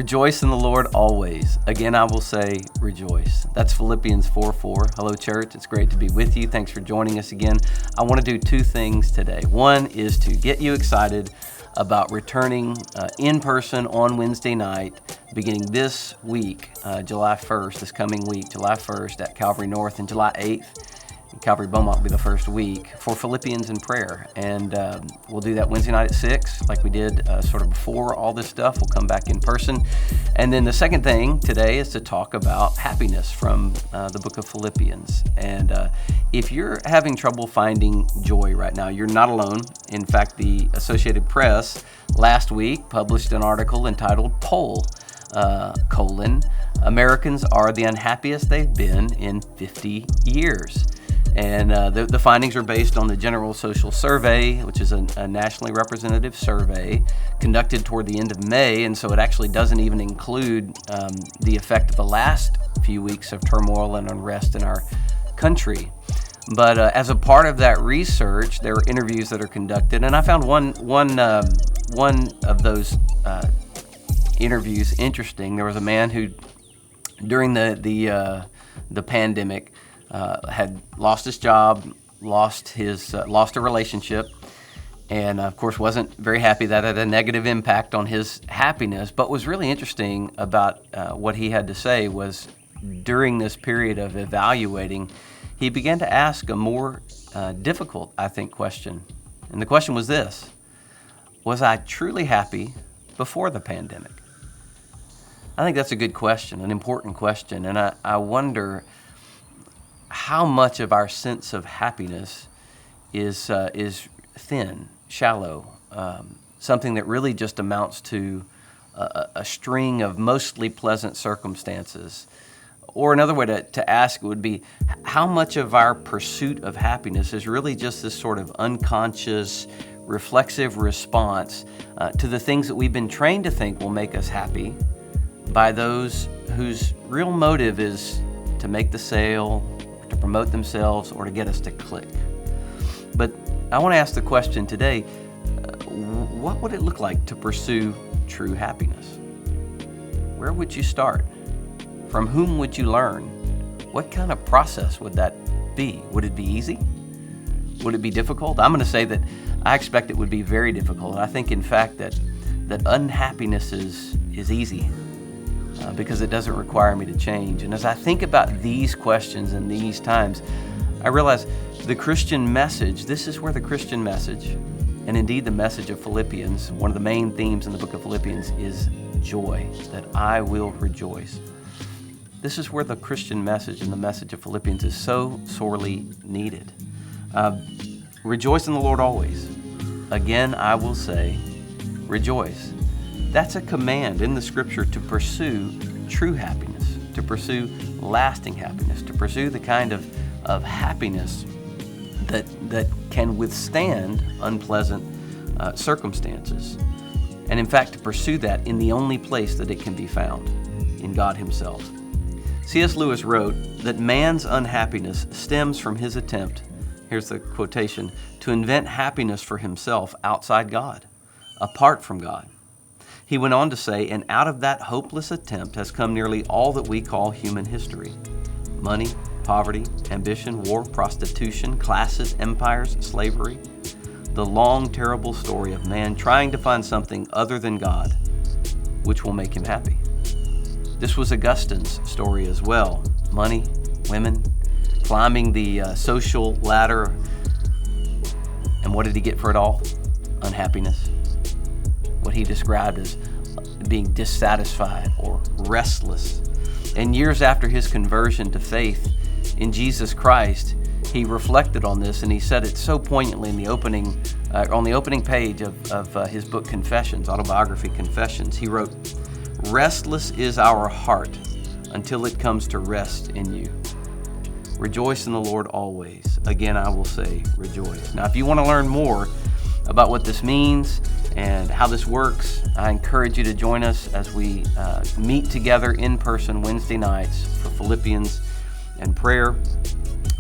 Rejoice in the Lord always. Again, I will say rejoice. That's Philippians 4:4. Hello, church. It's great to be with you. Thanks for joining us again. I want to do two things today. One is to get you excited about returning in person on Wednesday night, beginning this week, July 1st, this coming week, July 1st at Calvary North, and July 8th. Calvary Beaumont will be the first week for Philippians and prayer. And we'll do that Wednesday night at 6, like we did sort of before all this stuff. We'll come back in person. And then the second thing today is to talk about happiness from the book of Philippians. And if you're having trouble finding joy right now, you're not alone. In fact, the Associated Press last week published an article entitled Poll, Americans are the unhappiest they've been in 50 years. And the findings are based on the General Social Survey, which is a nationally representative survey conducted toward the end of May. And so it actually doesn't even include the effect of the last few weeks of turmoil and unrest in our country. But as a part of that research, there are interviews that are conducted. And I found one of those interviews interesting. There was a man who, during the pandemic, had lost his job, lost a relationship, and of course wasn't very happy. That had a negative impact on his happiness. But what was really interesting about what he had to say was during this period of evaluating, he began to ask a more difficult, I think, question. And the question was this: was I truly happy before the pandemic? I think that's a good question, an important question, and I wonder how much of our sense of happiness is thin, shallow, something that really just amounts to a string of mostly pleasant circumstances. Or another way to ask would be, how much of our pursuit of happiness is really just this sort of unconscious, reflexive response to the things that we've been trained to think will make us happy by those whose real motive is to make the sale, to promote themselves, or to get us to click. But I want to ask the question today, what would it look like to pursue true happiness? Where would you start? From whom would you learn? What kind of process would that be? Would it be easy? Would it be difficult? I'm going to say that I expect it would be very difficult. I think, in fact, that unhappiness is easy. Because it doesn't require me to change. And as I think about these questions and these times, I realize the Christian message, this is where the Christian message, and indeed the message of Philippians, one of the main themes in the book of Philippians is joy, that I will rejoice. This is where the Christian message and the message of Philippians is so sorely needed. Rejoice in the Lord always. Again, I will say, rejoice. That's a command in the Scripture to pursue true happiness, to pursue lasting happiness, to pursue the kind of happiness that can withstand unpleasant circumstances. And in fact, to pursue that in the only place that it can be found, in God Himself. C.S. Lewis wrote that man's unhappiness stems from his attempt, here's the quotation, to invent happiness for himself outside God, apart from God. He went on to say, and out of that hopeless attempt has come nearly all that we call human history. Money, poverty, ambition, war, prostitution, classes, empires, slavery. The long, terrible story of man trying to find something other than God, which will make him happy. This was Augustine's story as well. Money, women, climbing the social ladder. And what did he get for it all? Unhappiness. What he described as being dissatisfied or restless. And years after his conversion to faith in Jesus Christ, he reflected on this, and he said it so poignantly in the opening, on the opening page of his book Confessions, autobiography Confessions. He wrote, "Restless is our heart until it comes to rest in you. Rejoice in the Lord always. Again, I will say rejoice." Now, if you want to learn more about what this means and how this works, I encourage you to join us as we meet together in person Wednesday nights for Philippians and prayer.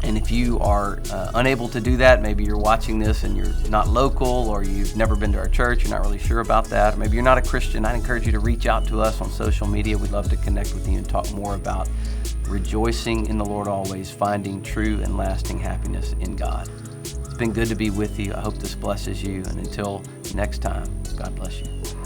And if you are unable to do that, maybe you're watching this and you're not local, or you've never been to our church, you're not really sure about that, or maybe you're not a Christian, I'd encourage you to reach out to us on social media. We'd love to connect with you and talk more about rejoicing in the Lord always, finding true and lasting happiness in God. It's been good to be with you. I hope this blesses you. And until next time, God bless you.